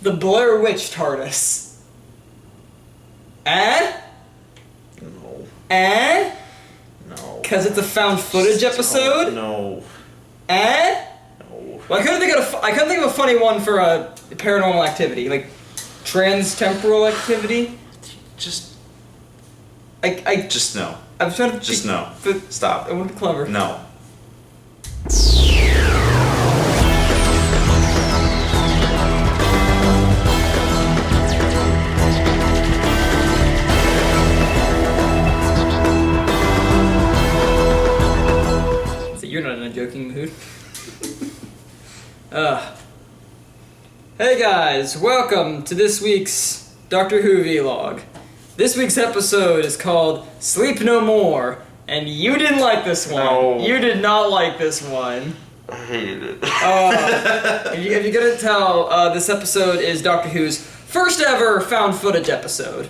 the Blair Witch TARDIS? Eh? No. Eh? No. Because it's a found footage episode? No. Eh? No. Well, I couldn't think of a funny one for a paranormal activity, like trans-temporal activity. Just Just no. I'm trying to Just no. Stop. I want to be clever. No. So you're not in a joking mood. Hey guys, welcome to this week's Doctor Who vlog. This week's episode is called Sleep No More, and you didn't like this one. No. You did not like this one. I hated it. If you couldn't tell, this episode is Doctor Who's first ever found footage episode.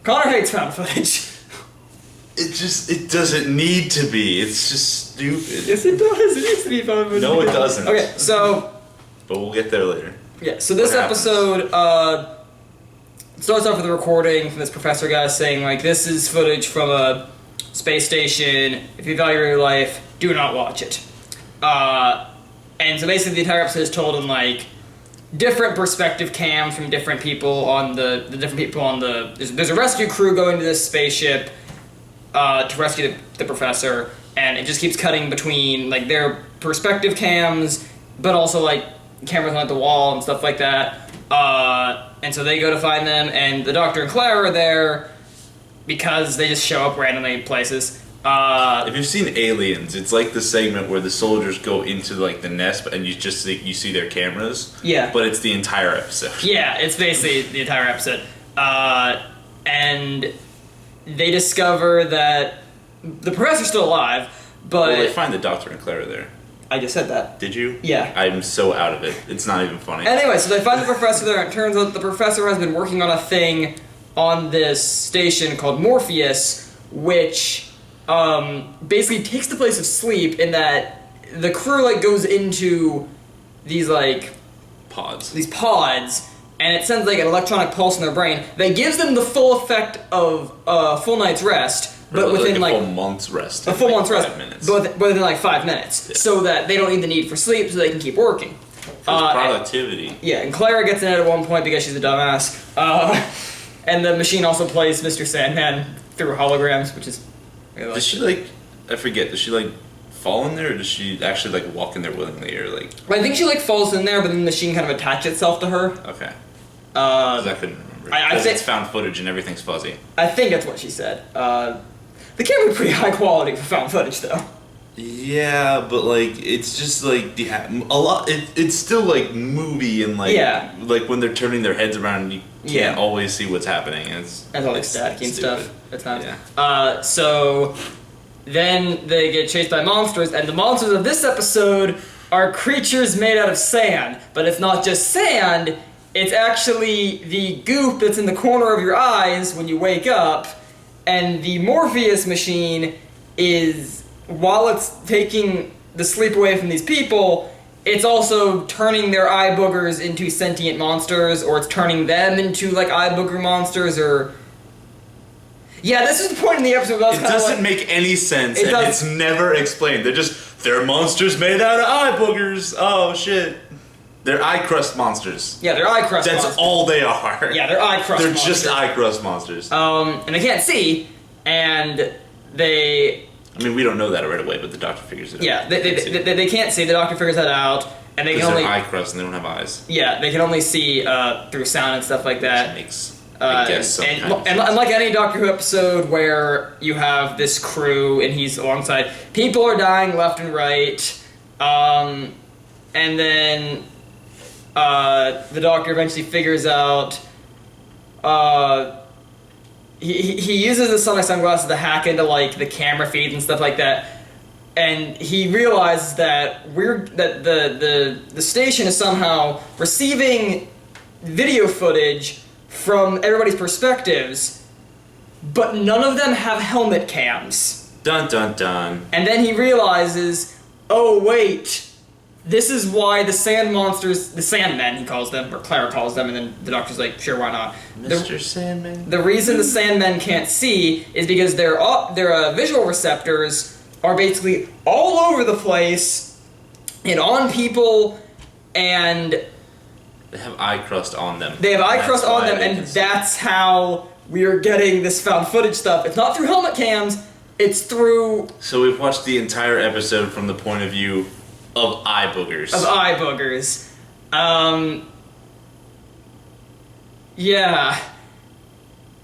Connor hates found footage. It doesn't need to be. It's just stupid. Yes, it does. It needs to be found footage. No, it doesn't. Okay, so But we'll get there later. yeah, so this What happens? episode starts off with a recording from this professor guy saying, like, this is footage from a space station. If you value your life, do not watch it. And so basically the entire episode is told in, like, different perspective cams from different people on the different people on the... There's a rescue crew going to this spaceship to rescue the professor, and it just keeps cutting between, like, their perspective cams, but also, like, cameras on the wall and stuff like that. And so they go to find them, and the Doctor and Claire are there because they just show up randomly places. If you've seen Aliens, it's like the segment where the soldiers go into like the nest, and you see their cameras. Yeah. But it's the entire episode. Yeah, it's basically the entire episode. And they discover that the professor's still alive, but... Well, they find the Doctor and Clara there. I just said that. Did you? Yeah. I'm so out of it. It's not even funny. Anyway, so they find the professor there, and it turns out the professor has been working on a thing on this station called Morpheus, which basically takes the place of sleep in that the crew like goes into these like Pods. and it sends like an electronic pulse in their brain that gives them the full effect of a full night's rest, but within like a full month's rest. a full month's rest, 5 minutes. but within like 5 minutes, Yeah. so that they don't need the need for sleep, so they can keep working. Productivity. Yeah, and Clara gets in it at one point because she's a dumbass. And the machine also plays Mr. Sandman through holograms, which is really Does she like? I forget. Does she like fall in there, or does she actually like walk in there willingly, or like? I think she like falls in there, but then the machine kind of attaches itself to her. Okay. 'Cause I couldn't remember. I Because think- it's found footage and everything's fuzzy. I think that's what she said. The camera's pretty high quality for found footage, though. Yeah, but like it's just like a lot. It's still like movie and like Yeah. like when they're turning their heads around, you can't Yeah. always see what's happening. It's That's all like staticky and stuff at times. Yeah. So then they get chased by monsters, and the monsters of this episode are creatures made out of sand. But it's not just sand, it's actually the goop that's in the corner of your eyes when you wake up, and the Morpheus machine is, while it's taking the sleep away from these people, it's also turning their eye boogers into sentient monsters, or it's turning them into like eye booger monsters, or... Yeah, this is the point in the episode where I was It kind of doesn't like... make any sense, It and does- it's never explained. They're monsters made out of eye boogers. Oh shit, they're eye crust monsters. Yeah, they're eye crust That's monsters. all they are. Yeah, they're eye crust They're monsters. just eye crust monsters. And they can't see, and they... I mean, we don't know that right away, but the Doctor figures it out. Yeah, they can't see. The Doctor figures that out, and they can Because only... they're eye crust and they don't have eyes. Yeah, they can only see through sound and stuff like that. Which makes, I guess, some and, kind of and like any Doctor Who episode where you have this crew and he's alongside, people are dying left and right, and then the Doctor eventually figures out. He uses the sonic sunglasses to hack into like the camera feeds and stuff like that, and he realizes that the station is somehow receiving video footage from everybody's perspectives, but none of them have helmet cams. Dun dun dun. And then he realizes, oh wait, this is why the sand monsters, the Sandmen, he calls them, or Clara calls them, and then the Doctor's like, sure, why not? Mr. Sandman. The reason the Sandmen can't see is because their visual receptors are basically all over the place and on people, and They have eye crust on them. they have eye That's crust on why them, they and can see. that's how we are getting this found footage stuff. It's not through helmet cams, it's through So we've watched the entire episode from the point of view of eye boogers. eye boogers. Yeah.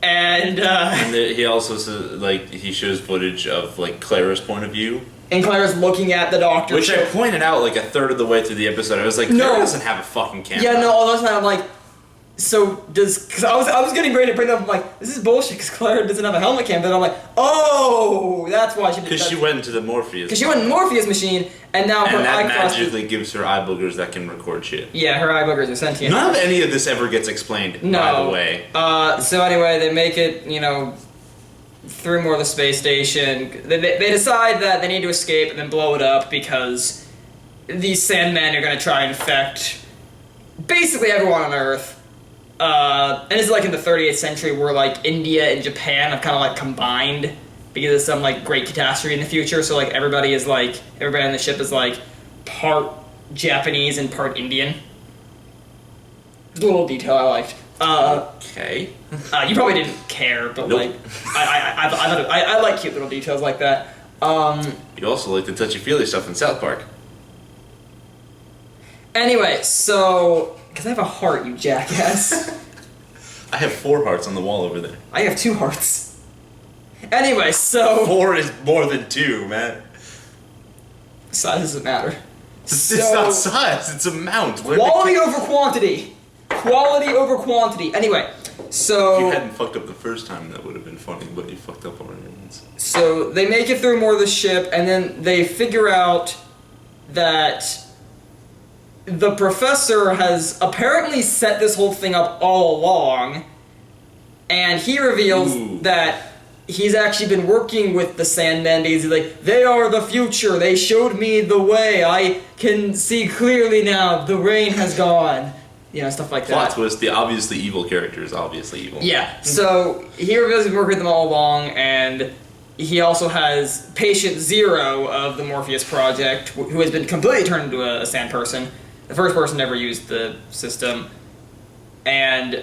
And He also says, like, he shows footage of, like, Clara's point of view. and Clara's looking at the Doctor. Which I pointed out, like, a third of the way through the episode. I was like, Clara doesn't have a fucking camera. Yeah, no, all the time I'm like, so because I was getting ready to bring up, I'm like, this is bullshit because Clara doesn't have a helmet cam, but I'm like, oh, that's why she did Because she went into the Morpheus. Because she went in Morpheus machine, and now her And that eye crust magically gives her eye boogers that can record shit. Yeah, her eye boogers are sentient. None of any of this ever gets explained, No. by the way. So anyway, they make it, through more of the space station. They decide that they need to escape and then blow it up because these Sandmen are going to try and infect basically everyone on Earth. And it's like in the 38th century where like India and Japan have kind of like combined because of some like great catastrophe in the future. So like everybody on the ship is like part Japanese and part Indian. It's a little detail I liked. Okay. You probably didn't care, but Nope. like I like cute little details like that. You also like the touchy-feely stuff in South Park. Anyway, so because I have a heart, you jackass. I have 4 hearts on the wall over there. I have 2 hearts. Anyway, so 4 is more than 2, man. size doesn't matter. It's not size, it's amount. Quality over quantity. Quality over quantity. Anyway, so If you hadn't fucked up the first time, that would have been funny, but you fucked up already once. So they make it through more of the ship, and then they figure out that the professor has apparently set this whole thing up all along, and he reveals Ooh. that he's actually been working with the Sandmen because he's like, they are the future, they showed me the way, I can see clearly now, the rain has gone. Stuff like Plot that. twist, the obviously evil character is obviously evil. Yeah, so he reveals he's been working with them all along, and he also has Patient Zero of the Morpheus Project, who has been completely turned into a sand person. The first person to ever use the system. And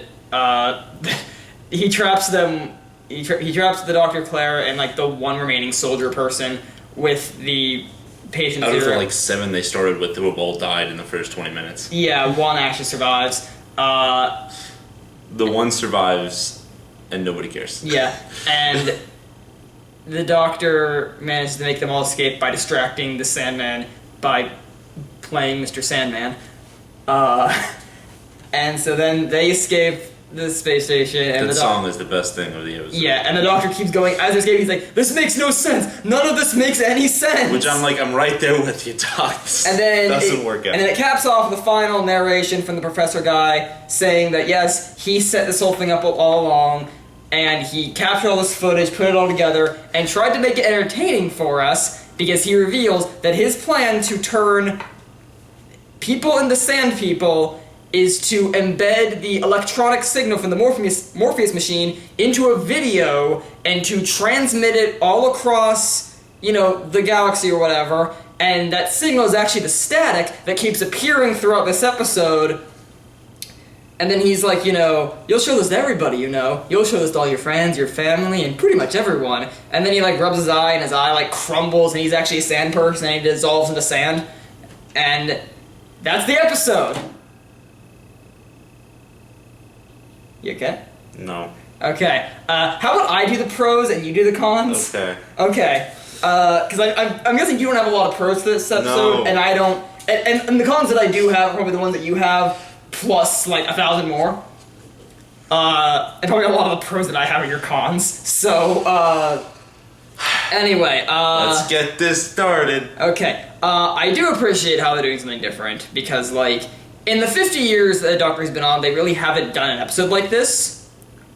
he traps them, he traps the Dr. Claire and like the one remaining soldier person with the Patient Out of Zero. the like 7 they started with, who have all died in the first 20 minutes. Yeah, one actually survives. The one survives, and nobody cares. Yeah, and the Doctor manages to make them all escape by distracting the Sandman by playing Mr. Sandman. And so then they escape the space station, and That the song is the best thing of the episode. yeah, and the Doctor keeps going as they're escaping. He's like, "This makes no sense. None of this makes any sense." Which I'm right there with you, Doc. This And then doesn't work out. And then it caps off with the final narration from the professor guy saying that yes, he set this whole thing up all along, and he captured all this footage, put it all together, and tried to make it entertaining for us because he reveals that his plan to turn people into sand people is to embed the electronic signal from the Morpheus machine into a video and to transmit it all across, the galaxy or whatever, and that signal is actually the static that keeps appearing throughout this episode. And then he's like, you'll show this to everybody, you'll show this to all your friends, your family, and pretty much everyone. And then he like rubs his eye and his eye like crumbles and he's actually a sand person and he dissolves into sand. And that's the episode. You okay? No. Okay. How about I do the pros and you do the cons? Okay. Okay. Because I'm guessing you don't have a lot of pros to this episode, No. and I don't. And the cons that I do have are probably the ones that you have, plus like 1,000 more. And probably a lot of the pros that I have are your cons. So, anyway. Let's get this started. Okay. I do appreciate how they're doing something different, because like, in the 50 years that the Doctor's been on, they really haven't done an episode like this.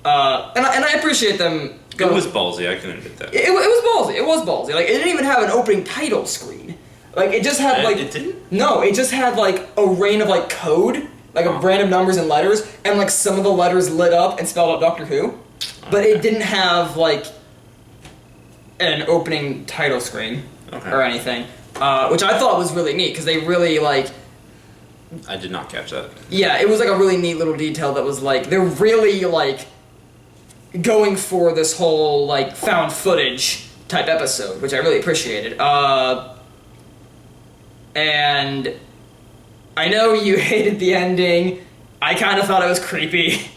And I appreciate them going... It was ballsy, I can admit that. It was ballsy. It was ballsy. Like, it didn't even have an opening title screen. Like, it just had, like... It didn't? No, it just had, like, a rain of, like, code, like, of random numbers and letters, and, like, some of the letters lit up and spelled out Doctor Who. But it didn't have, like, an opening title screen or anything. Which I thought was really neat, because they really, like... I did not catch that. Yeah, it was, like, a really neat little detail that was, like, they're really, like, going for this whole, like, found footage type episode, which I really appreciated. And I know you hated the ending. I kind of thought it was creepy.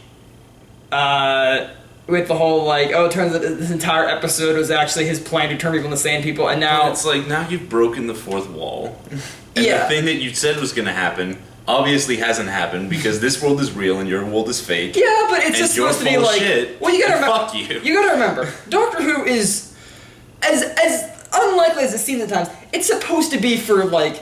With the whole, like, oh, it turns out this entire episode was actually his plan to turn people into sand people, and now... Well, it's like, now you've broken the fourth wall. And Yeah. the thing that you said was going to happen obviously hasn't happened, because this world is real and your world is fake. Yeah, but it's and just you're supposed to be full of like... shit, well, you gotta and remember... fuck you. You gotta remember, Doctor Who is... As unlikely as it seems at times, it's supposed to be for, like,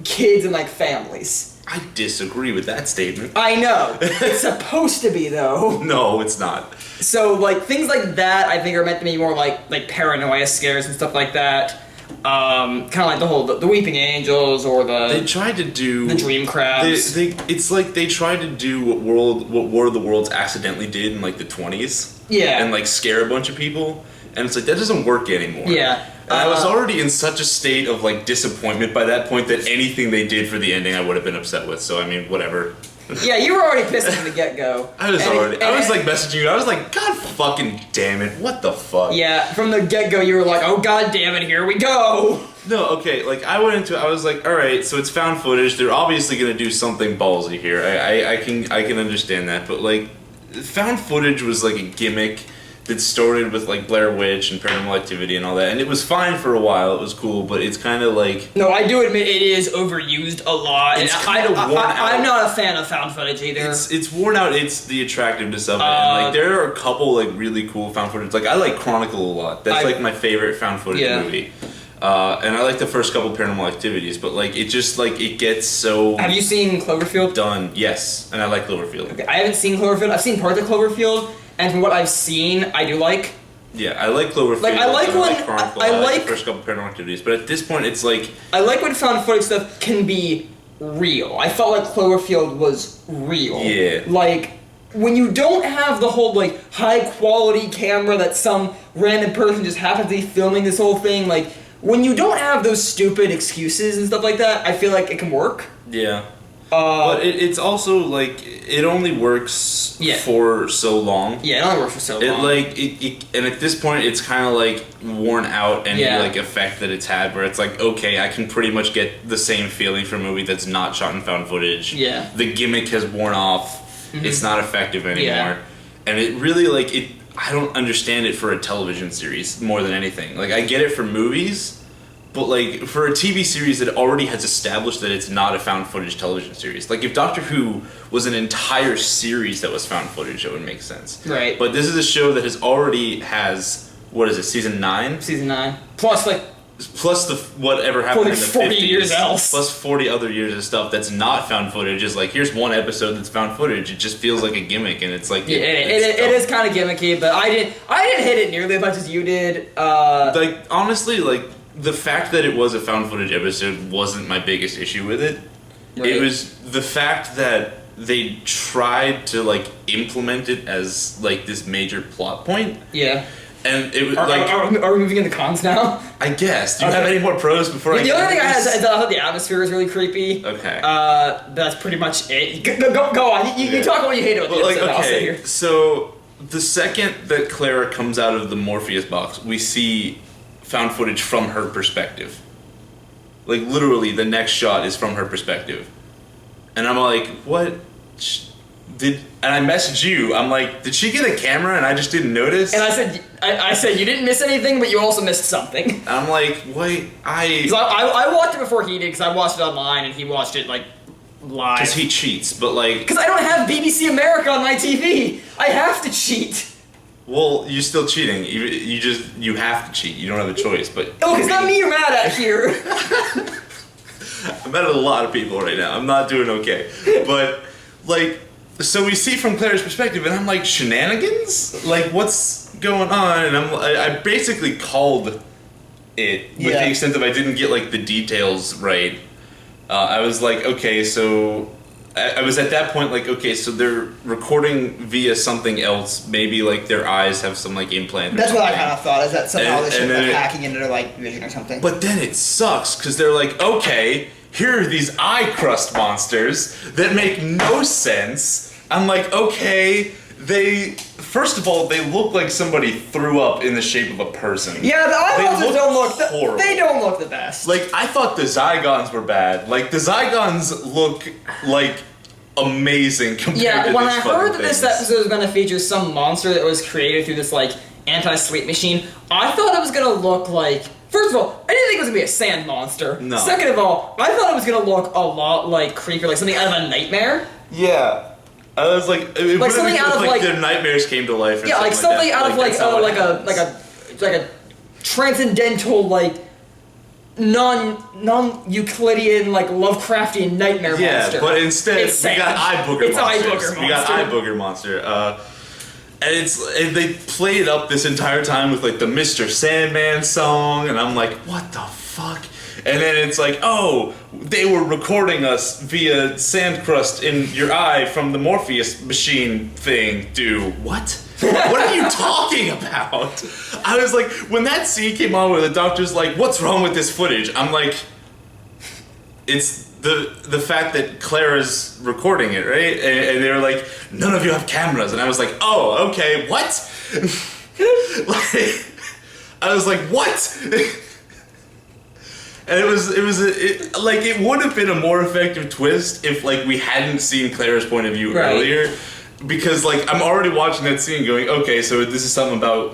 kids and, like, families. I disagree with that statement. I know. It's supposed to be, though. No, it's not. So, like, things like that, I think, are meant to be more like paranoia scares and stuff like that. Kind of like the whole the Weeping Angels or They tried to do the Dream Crabs. It's like they tried to do what War of the Worlds accidentally did in like the 20s. Yeah. And like scare a bunch of people, and it's like that doesn't work anymore. Yeah. And I was already in such a state of like disappointment by that point that anything they did for the ending I would have been upset with. So I mean, whatever. Yeah, you were already pissed from the get-go. I was like messaging you. I was like, God fucking damn it! What the fuck? Yeah, from the get-go, you were like, oh god damn it, here we go. No, okay, like, I was like, alright, so it's found footage, they're obviously gonna do something ballsy here, I can understand that, but, like, found footage was, like, a gimmick that started with, like, Blair Witch and Paranormal Activity and all that, and it was fine for a while, it was cool, but it's kind of, like... No, I do admit it is overused a lot. It's kind of worn out. I'm not a fan of found footage either. It's worn out, it's the attractiveness of it, and, like, there are a couple, like, really cool found footage, like, I like Chronicle a lot, that's, like, my favorite found footage movie. And I like the first couple Paranormal Activities, but like it just like it gets so. Have you seen Cloverfield? Done, yes, and I like Cloverfield. Okay, I haven't seen Cloverfield. I've seen parts of Cloverfield, and from what I've seen, I do like. Yeah, I like Cloverfield. Like I like when Chronicle, I like the first couple Paranormal Activities, but at this point, it's like I like when found footage stuff can be real. I felt like Cloverfield was real. Yeah. Like when you don't have the whole like high quality camera that some random person just happens to be filming this whole thing, like. When you don't have those stupid excuses and stuff like that, I feel like it can work. Yeah. But it's also, like, it only works for so long. Yeah, it only works for so long. And at this point, it's kind of, like, worn out any, like, effect that it's had, where it's like, okay, I can pretty much get the same feeling from a movie that's not shot in found footage. Yeah. The gimmick has worn off. Mm-hmm. It's not effective anymore. Yeah. And it really, like, I don't understand it for a television series more than anything. Like, I get it for movies, but, like, for a TV series that already has established that it's not a found footage television series. Like, if Doctor Who was an entire series that was found footage, that would make sense. Right. But this is a show that has, what is it, season 9? Season 9. Plus, like... Plus the whatever happened in the 40 50s. years else. Plus 40 other years of stuff that's not found footage. Is like, here's one episode that's found footage. It just feels like a gimmick, and it's like... Yeah, it is kind of gimmicky, but I didn't hit it nearly as much as you did. Like, honestly, like, the fact that it was a found footage episode wasn't my biggest issue with it. Right. It was the fact that they tried to, like, implement it as, like, this major plot point. Yeah. And it was are we moving into cons now? I guess. Do you have any more pros before I the only thing I had is that I thought the atmosphere was really creepy. Okay. That's pretty much it. Go on. You talk about what you hate about the episode. I'll sit here. So the second that Clara comes out of the Morpheus box, we see found footage from her perspective. Like, literally, the next shot is from her perspective. And I'm like, what? And I messaged you. I'm like, did she get a camera and I just didn't notice? And I said you didn't miss anything, but you also missed something. And I'm like, wait, I watched it before he did, because I watched it online and he watched it, like, live. Because he cheats, but like... Because I don't have BBC America on my TV. I have to cheat. Well, you're still cheating. You have to cheat. You don't have a choice, but... Oh, it's not me you're mad at here. I'm mad at a lot of people right now. I'm not doing okay. But, like... So we see from Claire's perspective, and I'm like, shenanigans? Like, what's going on? And I basically called it, with Yeah. the extent that I didn't get like the details right. I was like, okay, so I was at that point like, okay, so they're recording via something else. Maybe like their eyes have some like implant. Or That's what I something. kind of thought, is that somehow And- this shit and was then like it- hacking into their like vision or something. But then it sucks because they're like, okay, here are these eye crust monsters that make no sense. I'm like, okay, first of all, they look like somebody threw up in the shape of a person. Yeah, the eye They monsters look don't look. horrible. They don't look the best. Like, I thought the Zygons were bad. Like, the Zygons look like amazing compared to Yeah, when these I fucking heard that this things. episode was going to feature some monster that was created through this, like, anti-sleep machine, I thought it was going to look like... First of all, I didn't think it was going to be a sand monster. No. Second of all, I thought it was going to look a lot like Creeper, like something out of a nightmare. Yeah. I was like, it would've been something cool out if, of, like- their nightmares came to life. Or Yeah, like something that. out of, like, that's not what like happens. a transcendental, like, non-Euclidean, like, Lovecraftian nightmare Yeah, monster. but instead It's we got sand. eye booger It's eye monsters. booger We got monster. eye booger monster. And they play it up this entire time with like the Mr. Sandman song, and I'm like, what the fuck? And then it's like, oh, they were recording us via sand crust in your eye from the Morpheus machine thing. What? What are you talking about? I was like, when that scene came on where the doctor's like, what's wrong with this footage? I'm like, it's the fact that Clara's recording it, right? And they were like, none of you have cameras. And I was like, oh, okay, what? Like, I was like, what? And it would have been a more effective twist if like we hadn't seen Clara's point of view Right. earlier, because like I'm already watching that scene going, okay, so this is something about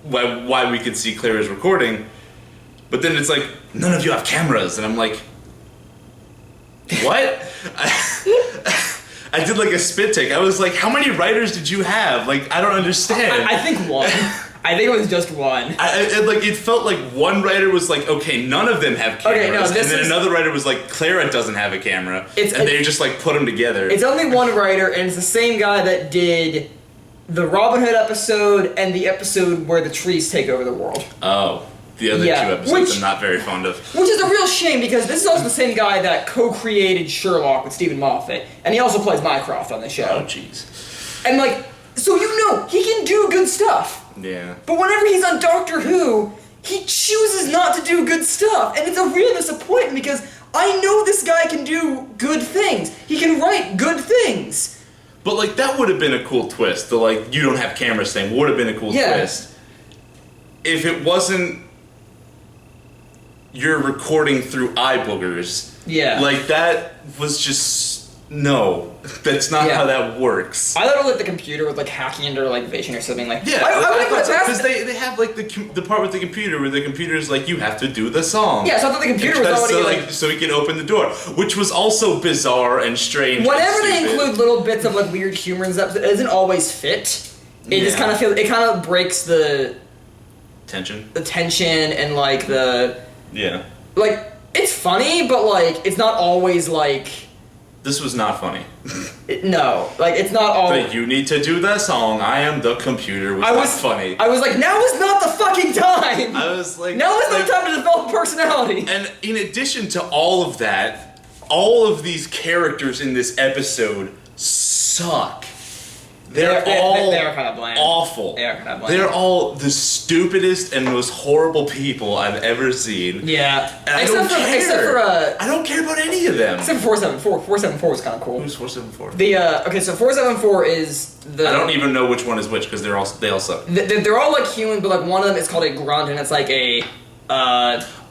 why we could see Clara's recording, but then it's like none of you have cameras, and I'm like, what? I did like a spit take. I was like, how many writers did you have? Like, I don't understand. I think one. I think it was just one. Like it felt like one writer was like, okay, none of them have cameras, Okay, no, and this then is- another writer was like, Clara doesn't have a camera, It's- and they just like put them together. It's only one writer, and it's the same guy that did the Robin Hood episode and the episode where the trees take over the world. Oh, the other Yeah, two episodes which- I'm not very fond of. Which is a real shame, because this is also the same guy that co-created Sherlock with Stephen Moffat, and he also plays Mycroft on the Oh, show. jeez. And like, so you know, he can do good stuff. Yeah. But whenever he's on Doctor Who, he chooses not to do good stuff, and it's a real disappointment because I know this guy can do good things. He can write good things. But like that would have been a cool twist. The like you don't have cameras thing would have been a cool Yeah. twist. If it wasn't you're recording through eye boogers. Yeah. Like that was just no. That's not Yeah. how that works. I thought it was like the computer was like hacking into like vision or something like. Yeah, I would put it past because they have like the part with the computer where the computer's like you have to do the song. Yeah, so I thought the computer was Because already so he can open the door, which was also bizarre and strange. Whenever and they stupid. include little bits of like weird humor in this episode, it doesn't always fit. It just Yeah. kind of breaks the tension. tension and like the Yeah, like it's funny, but like it's not always like this was not funny. no, like it's not all. But you need to do that song. I am the computer. Was I not was funny. I was like, now is not the fucking time. I was like, Now is not like- the time to develop personality. And in addition to all of that, all of these characters in this episode suck. They're all they're kind of bland. awful. They are kind of bland. They're all the stupidest and most horrible people I've ever seen. Yeah, And I don't care. except for I don't care about any of them. except for 474. 474 was kind of cool. Who's 474? The okay, so 474 is the I don't even know which one is which because they all suck. they're all like human, but like one of them is called a grunt, and it's like a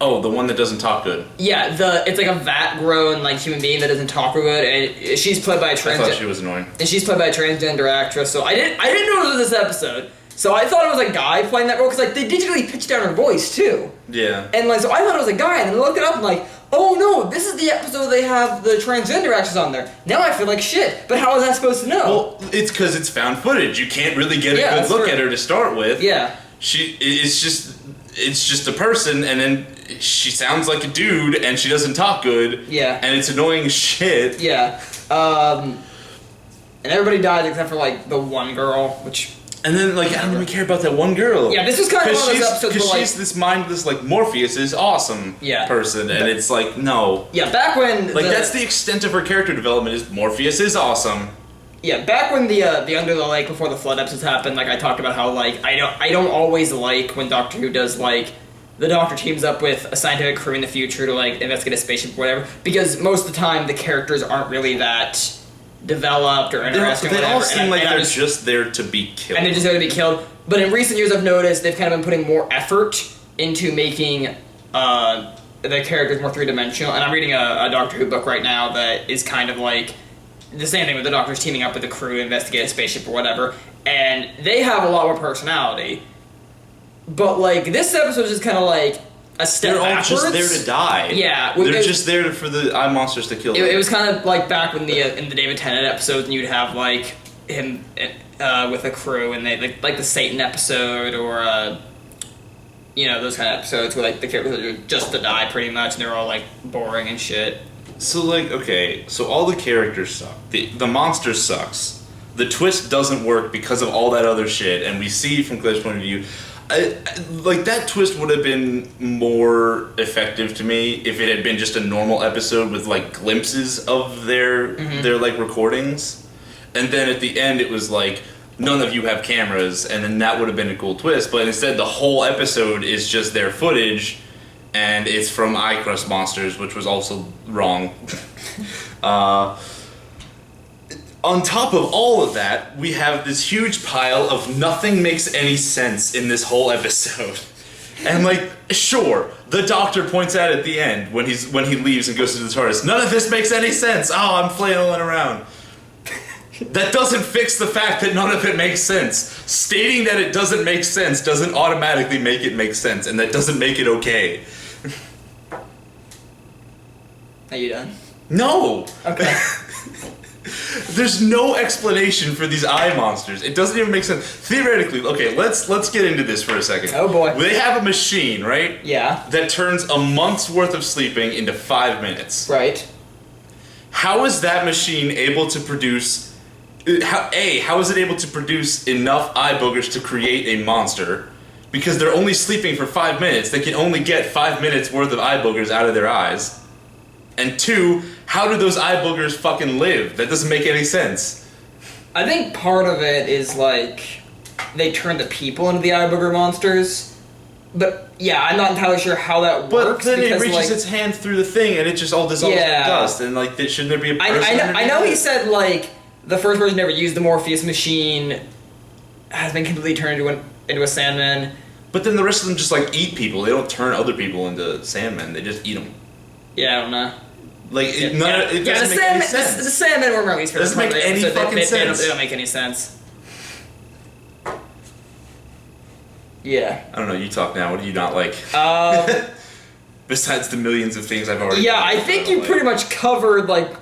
Oh, the one that doesn't talk good. yeah, it's like a vat grown like human being that doesn't talk real good, and she's played by a I thought she transgender, was annoying. and she's played by a transgender actress. So I didn't know it was this episode. So I thought it was a guy playing that role because like they digitally pitched down her voice too, Yeah. and like so I thought it was a guy, and then I looked it up and like, oh no, this is the episode they have the transgender actress on there. Now I feel like shit. But how was I supposed to know? Well, it's because it's found footage. You can't really get a Yeah, good that's look true. at her to start with. Yeah. It's just a person, and then she sounds like a dude, and she doesn't talk good. Yeah. And it's annoying as shit. Yeah. And everybody died except for like the one girl, which And then, like, I don't even care about that one girl. Yeah, this was kind of one of those she's, episodes where, Because like... she's this mindless, like, Morpheus is awesome person, and it's like, no. Yeah, back when... Like, that's the extent of her character development, is Morpheus is awesome. Yeah, back when the Under the Lake Before the Flood episodes happened, like, I talked about how, like, I don't always like when Doctor Who does, like, the Doctor teams up with a scientific crew in the future to, like, investigate a spaceship or whatever, because most of the time the characters aren't really that developed or interesting. They or all whatever, seem like they're just there to be killed. And they're just going to be killed. But in recent years, I've noticed they've kind of been putting more effort into making the characters more three-dimensional. And I'm reading a Doctor Who book right now that is kind of like the same thing with the Doctors teaming up with the crew to investigate a spaceship or whatever. And they have a lot more personality. But, like, this episode is just kind of like a step backwards. They're all just there to die. Yeah. They're just there for the eye monsters to kill them. It was kind of like back when in the David Tennant episodes, and you'd have, like, him with a crew, and they like the Satan episode, or those kind of episodes where, like, the characters are just to die pretty much, and they're all, like, boring and shit. So, like, okay, so all the characters suck. The monster sucks. The twist doesn't work because of all that other shit, and we see from Claire's point of view, like, that twist would have been more effective to me if it had been just a normal episode with, like, glimpses of their like, recordings. And then at the end it was like, none of you have cameras, and then that would have been a cool twist. But instead the whole episode is just their footage, and it's from Eye Crust Monsters, which was also wrong. On top of all of that, we have this huge pile of nothing makes any sense in this whole episode. And, like, sure, the Doctor points out at the end when he leaves and goes to the TARDIS, none of this makes any sense. Oh, I'm flailing around. That doesn't fix the fact that none of it makes sense. Stating that it doesn't make sense doesn't automatically make it make sense, and that doesn't make it okay. Are you done? No! Okay. There's no explanation for these eye monsters. It doesn't even make sense. Theoretically, okay, let's get into this for a second. Oh boy. They have a machine, right? Yeah. That turns a month's worth of sleeping into 5 minutes. Right. How is that machine able to produce... How is it able to produce enough eye boogers to create a monster? Because they're only sleeping for 5 minutes. They can only get 5 minutes worth of eye boogers out of their eyes. And 2, how do those eye boogers fucking live? That doesn't make any sense. I think part of it is, like, they turn the people into the eye booger monsters. But, yeah, I'm not entirely sure how that works. But then because, it reaches like, its hand through the thing, and it just all dissolves in dust. And, like, shouldn't there be a person I know he said, like, the first person to ever use the Morpheus machine has been completely turned into a Sandman. But then the rest of them just, like, eat people. They don't turn other people into Sandmen. They just eat them. Yeah, I don't know. Like, it doesn't make any sense. The Sandmen were released for doesn't make any fucking sense. They don't make any sense. Yeah. I don't know, you talk now. What do you not like? Besides the millions of things I've already... Yeah, I think you pretty much covered, like,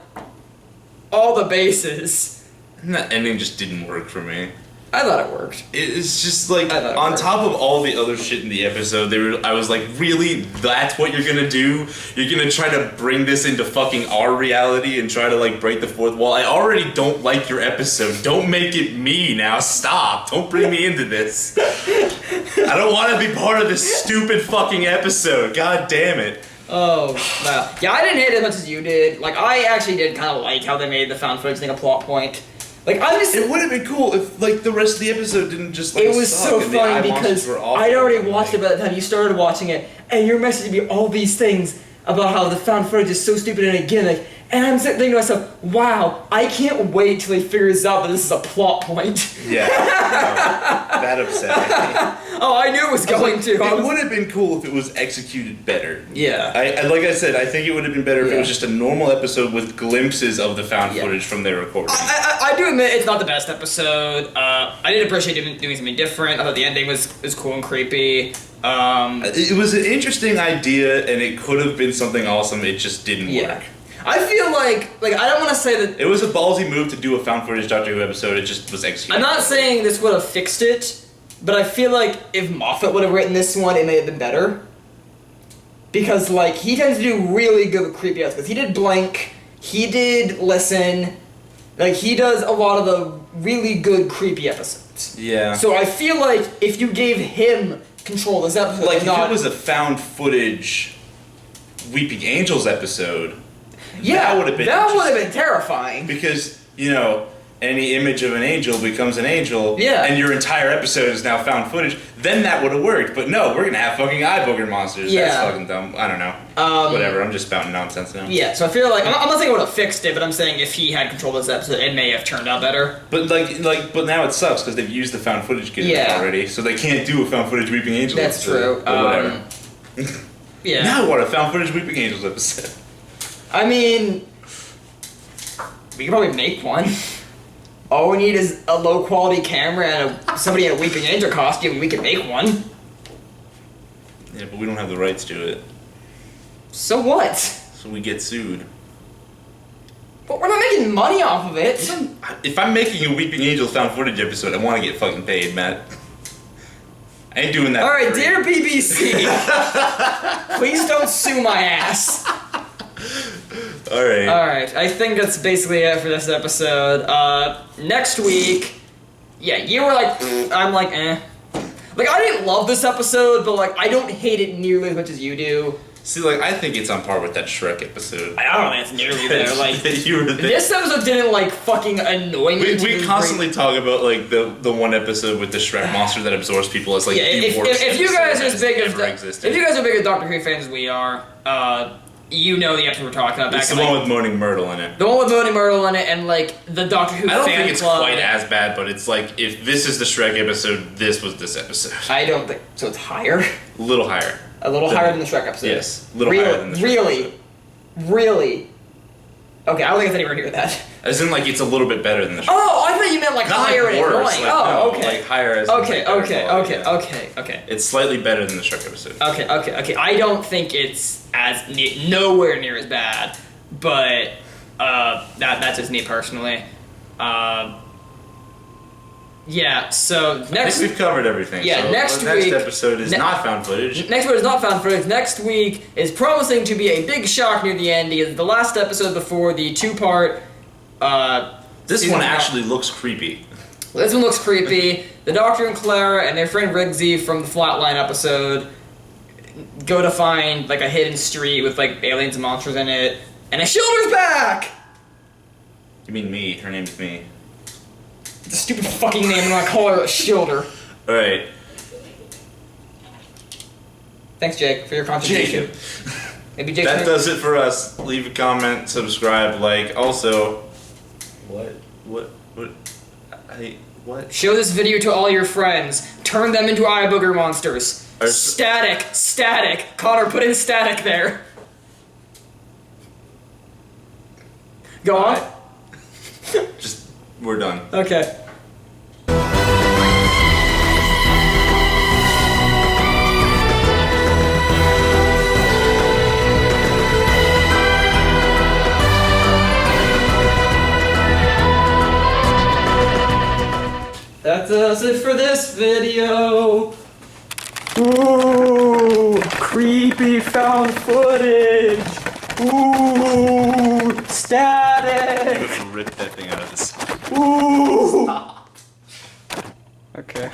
all the bases. And that ending just didn't work for me. I thought it worked. It's just like, on worked. top of all the other shit in the episode, I was like, really? That's what you're gonna do? You're gonna try to bring this into fucking our reality and try to, like, break the fourth wall? I already don't like your episode. Don't make it me now. Stop. Don't bring me into this. I don't want to be part of this stupid fucking episode. God damn it. Oh, wow. Yeah, I didn't hate it as much as you did. Like, I actually did kind of like how they made the found footage thing a plot point. Like, I'm just... It would have been cool if, like, the rest of the episode didn't just, like, It was suck so and the eye funny monsters because were awful. I'd already watched it by the time you started watching it, and you're messaging me all these things about how the found footage is so stupid and a gimmick, and I'm thinking to myself, wow, I can't wait till he figures out that this is a plot point. Yeah. No, that upset me. Oh, I knew it was going to. It would have been cool if it was executed better. Yeah. Like I said, I think it would have been better if it Yeah. was just a normal episode with glimpses of the found footage from their recording. I do admit it's not the best episode. I did appreciate doing something different. I thought the ending was cool and creepy. It was an interesting idea, and it could have been something awesome. It just didn't work. I feel like I don't want to say that... It was a ballsy move to do a found footage Doctor Who episode. It just was executed. I'm not saying this would have fixed it, but I feel like if Moffat would have written this one, it may have been better. Because, like, he tends to do really good with creepy episodes. He did Blink, he did Listen, Like, he does a lot of the really good creepy episodes. Yeah. So I feel like if you gave him control of this episode, Like, if not, it was a found footage Weeping Angels episode, yeah, that would have been that would have interesting. been terrifying. Because, you know, any image of an angel becomes an angel, Yeah. and your entire episode is now found footage, then that would have worked. But no, we're gonna have fucking eye booger monsters. Yeah. That's fucking dumb. I don't know. Whatever, I'm just spouting nonsense now. Yeah, so I feel like I'm not saying it would have fixed it, but I'm saying if he had control of this episode, it may have turned out better. But but now it sucks because they've used the found footage gimmick Yeah. already, so they can't do a found footage Weeping Angels That's episode. true. But whatever. Yeah. Now what? A found footage Weeping Angels episode. I mean, we could probably make one. All we need is a low quality camera and somebody in a Weeping Angel costume, and we can make one. Yeah, but we don't have the rights to it, So what? so we get sued. But we're not making money off of it. If I'm making a Weeping Angels found footage episode, I want to get fucking paid, Matt. I ain't doing that. All for right, free. dear BBC, please don't sue my ass. All right. Alright, I think that's basically it for this episode. Next week, yeah, you were like, I'm like, eh. Like, I didn't love this episode, but like, I don't hate it nearly as much as you do. See, like, I think it's on par with that Shrek episode. I don't think it's nearly there. Like, you were there. this episode didn't like fucking annoy me. We constantly talk about like the one episode with the Shrek monster that absorbs people as like Yeah, the worst if you episode guys are that as big has as ever existed. if you guys are big as Doctor Who fans as we are, you know the episode we're talking about. It's Back the in, one like, with Moaning Myrtle in it. the one with Moaning Myrtle in it, and like the Doctor Who I don't fan think it's club. quite as bad, but it's like if this is the Shrek episode, this was this episode. I don't think so. It's higher. A little higher. A little Than- higher than the Shrek episode. Yes, a little higher than the Shrek Really? episode. Really? Okay, I don't think it's anywhere near that. As in, like, it's a little bit better than the Shrek. Oh, I thought you meant like Not higher like and worse. annoying. Like, Oh, no, okay. Like higher as in, Okay, like, better okay, quality, okay, yeah. okay, okay. It's slightly better than the Shrek episode. Okay. I don't think it's nowhere near as bad, but that's just me personally. Yeah. So I next think we've covered everything. Yeah, so next the next week- episode is not found footage. Next one is not found footage. Next week is promising to be a big shock near the end. It's the last episode before the two-part. This season one finale. actually looks creepy. This one looks creepy. The Doctor and Clara and their friend Rigsy from the Flatline episode go to find like a hidden street with like aliens and monsters in it, and Ishildra's back. You mean me? Her name's me. It's a stupid fucking name. I'm gonna call her Ishildra. All right, Thanks, Jake, for your contribution. Jacob. Maybe Jake's That name- does it for us. Leave a comment, subscribe, like. Also, what? What? Show this video to all your friends. Turn them into eye booger monsters. Are- Static. Connor, put in static there. Go on. Just we're done. Okay. That does it for this video. Ooh, creepy found footage. Ooh, static. Rip that thing out of this. Ooh. Okay.